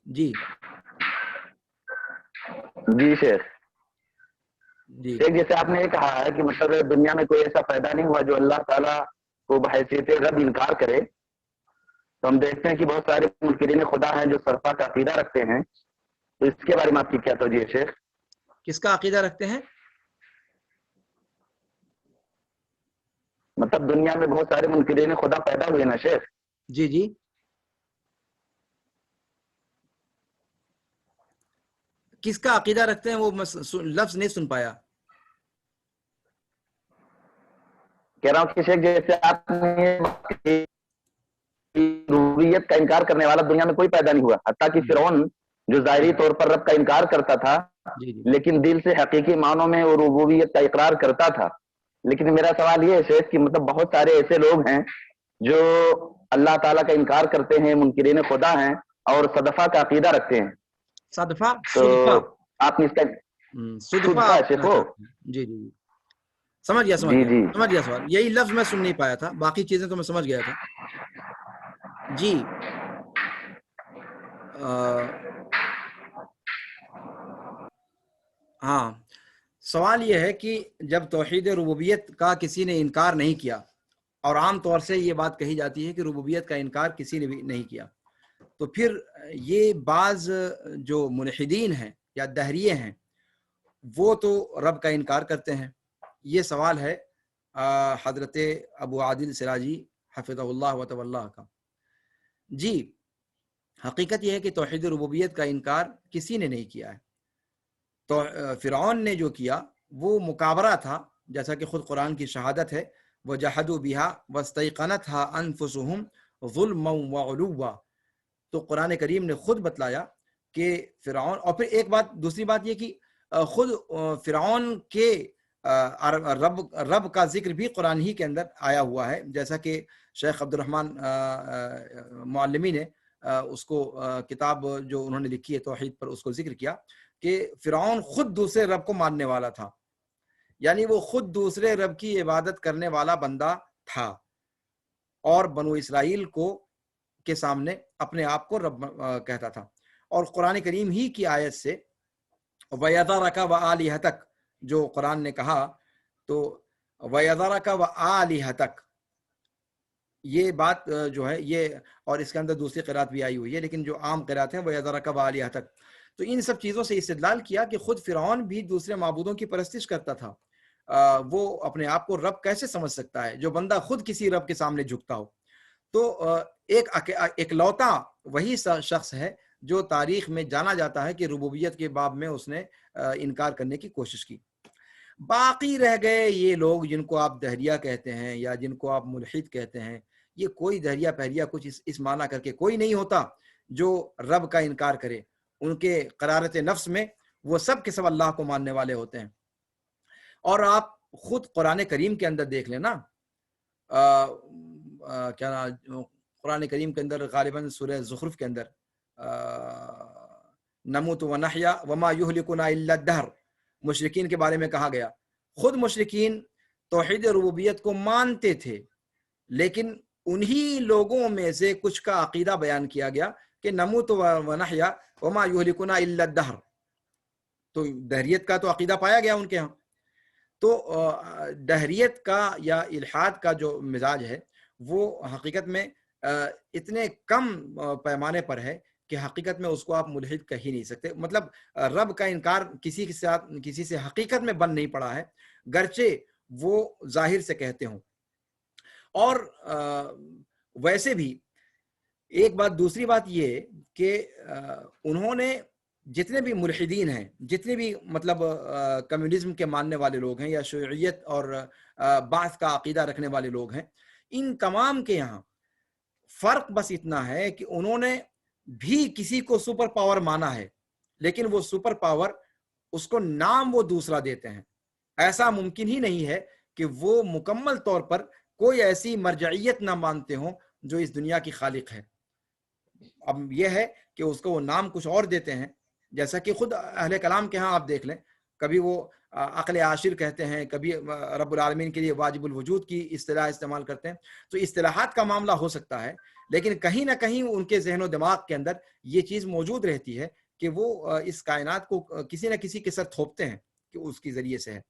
جی جی شیخ، جی شیخ جیسے آپ نے یہ کہا ہے کہ مطلب دنیا میں کوئی ایسا پیدا نہیں ہوا جو اللہ تعالیٰ کو بحیثیت رب انکار کرے، تو ہم دیکھتے ہیں کہ بہت سارے منکرین خدا ہیں جو سرفا کا عقیدہ رکھتے ہیں، تو اس کے بارے میں آپ کی کیا توجہ ہے شیخ؟ کس کا عقیدہ رکھتے ہیں؟ مطلب دنیا میں بہت سارے منکرین خدا پیدا ہوئے نا شیخ، جی جی، کس کا عقیدہ رکھتے ہیں وہ لفظ نہیں سن پایا. کہہ رہا ہوں کہ شیخ جیسے آپ نے ربوبیت کا انکار کرنے والا دنیا میں کوئی پیدا نہیں ہوا، حتیٰ کہ فرعون جو ظاہری طور پر رب کا انکار کرتا تھا جی جی لیکن دل سے حقیقی معنوں میں وہ ربوبیت کا اقرار کرتا تھا. لیکن میرا سوال یہ ہے شیخ کہ مطلب بہت سارے ایسے لوگ ہیں جو اللہ تعالیٰ کا انکار کرتے ہیں، منکرین خدا ہیں اور صدفہ کا عقیدہ رکھتے ہیں. صدفہ تو آپ نے اس کا صدفہ صدفہ آپ شیخ کہنا ہو؟ چاہتے ہیں. جی جی جی، سمجھ گیا جی جی سمجھ گیا سوال. یہی لفظ میں سن نہیں پایا تھا، باقی چیزیں تو میں سمجھ گیا تھا. جی ہاں، سوال یہ ہے کہ جب توحید ربوبیت کا کسی نے انکار نہیں کیا، اور عام طور سے یہ بات کہی جاتی ہے کہ ربوبیت کا انکار کسی نے بھی نہیں کیا، تو پھر یہ بعض جو ملحدین ہیں یا دہریے ہیں وہ تو رب کا انکار کرتے ہیں. یہ سوال ہے حضرت ابو عادل سراجی حفظہ اللہ و اللہ کا. جی حقیقت یہ ہے کہ توحید ربوبیت کا انکار کسی نے نہیں کیا ہے. تو فرعون نے جو کیا وہ مکابرہ تھا، جیسا کہ خود قرآن کی شہادت ہے، وَجَحَدُوا بِهَا وَاسْتَيْقَنَتْهَا أَنفُسُهُمْ ظُلْمًا وَعُلُوًّا. تو قرآن کریم نے خود بتلایا کہ فرعون، اور پھر ایک بات دوسری بات یہ کہ خود فرعون کے رب کا ذکر بھی قرآن ہی کے اندر آیا ہوا ہے، جیسا کہ شیخ عبد الرحمن معلمی نے اس کو کتاب جو انہوں نے لکھی ہے توحید پر اس کو ذکر کیا کہ فرعون خود دوسرے رب کو ماننے والا تھا، یعنی وہ خود دوسرے رب کی عبادت کرنے والا بندہ تھا، اور بنو اسرائیل کو کے سامنے اپنے آپ کو رب کہتا تھا. اور قرآن کریم ہی کی آیت سے وَيَذَرَكَ وَآلِهَتَكَ جو قرآن نے کہا، تو وَيَذَرَكَ وَآلِهَتَكَ یہ بات جو ہے یہ، اور اس کے اندر دوسری قرات بھی آئی ہوئی ہے، لیکن جو عام قرات ہیں وَيَذَرَكَ وَآلِهَتَكَ. تو ان سب چیزوں سے استدلال کیا کہ خود فرعون بھی دوسرے معبودوں کی پرستش کرتا تھا. وہ اپنے آپ کو رب کیسے سمجھ سکتا ہے جو بندہ خود کسی رب کے سامنے جھکتا ہو؟ تو ایک اکلوتا وہی شخص ہے جو تاریخ میں جانا جاتا ہے کہ ربوبیت کے باب میں اس نے انکار کرنے کی کوشش کی. باقی رہ گئے یہ لوگ جن کو آپ دہریہ کہتے ہیں یا جن کو آپ ملحد کہتے ہیں، یہ کوئی دہریہ پہریہ کچھ اس معنی کر کے کوئی نہیں ہوتا جو رب کا انکار کرے. ان کے قرارت نفس میں وہ سب کے سب اللہ کو ماننے والے ہوتے ہیں. اور آپ خود قرآن کریم کے اندر دیکھ لیں نا، کیا قرآن کریم کے اندر غالباً سورہ زخرف کے اندر نموت و نحیا وما یہلکنا الا الدہر مشرکین کے بارے میں کہا گیا. خود مشرکین توحید ربوبیت کو مانتے تھے، لیکن انہی لوگوں میں سے کچھ کا عقیدہ بیان کیا گیا کہ نموت و نحیا وما یہلکنا الا الدہر. تو دہریت کا تو عقیدہ پایا گیا ان کے ہاں. تو دہریت کا یا الحاد کا جو مزاج ہے وہ حقیقت میں اتنے کم پیمانے پر ہے کہ حقیقت میں اس کو آپ ملحد کہہ ہی نہیں سکتے. مطلب رب کا انکار کسی سے حقیقت میں بن نہیں پڑا ہے، گرچہ وہ ظاہر سے کہتے ہوں. اور ویسے بھی ایک بات، دوسری بات یہ کہ انہوں نے جتنے بھی ملحدین ہیں، جتنے بھی مطلب کمیونزم کے ماننے والے لوگ ہیں یا شیعیت اور بعث کا عقیدہ رکھنے والے لوگ ہیں، ان تمام کے یہاں فرق بس اتنا ہے کہ انہوں نے بھی کسی کو سپر پاور مانا ہے، لیکن وہ سپر پاور اس کو نام وہ دوسرا دیتے ہیں. ایسا ممکن ہی نہیں ہے کہ وہ مکمل طور پر کوئی ایسی مرجعیت نہ مانتے ہوں جو اس دنیا کی خالق ہے. اب یہ ہے کہ اس کو وہ نام کچھ اور دیتے ہیں، جیسا کہ خود اہل کلام کے ہاں آپ دیکھ لیں، کبھی وہ عقل عاشر کہتے ہیں، کبھی رب العالمین کے لیے واجب الوجود کی اصطلاح استعمال کرتے ہیں. تو اصطلاحات کا معاملہ ہو سکتا ہے، لیکن کہیں نہ کہیں ان کے ذہن و دماغ کے اندر یہ چیز موجود رہتی ہے کہ وہ اس کائنات کو کسی نہ کسی کے ساتھ تھوپتے ہیں کہ اس کے ذریعے سے ہے.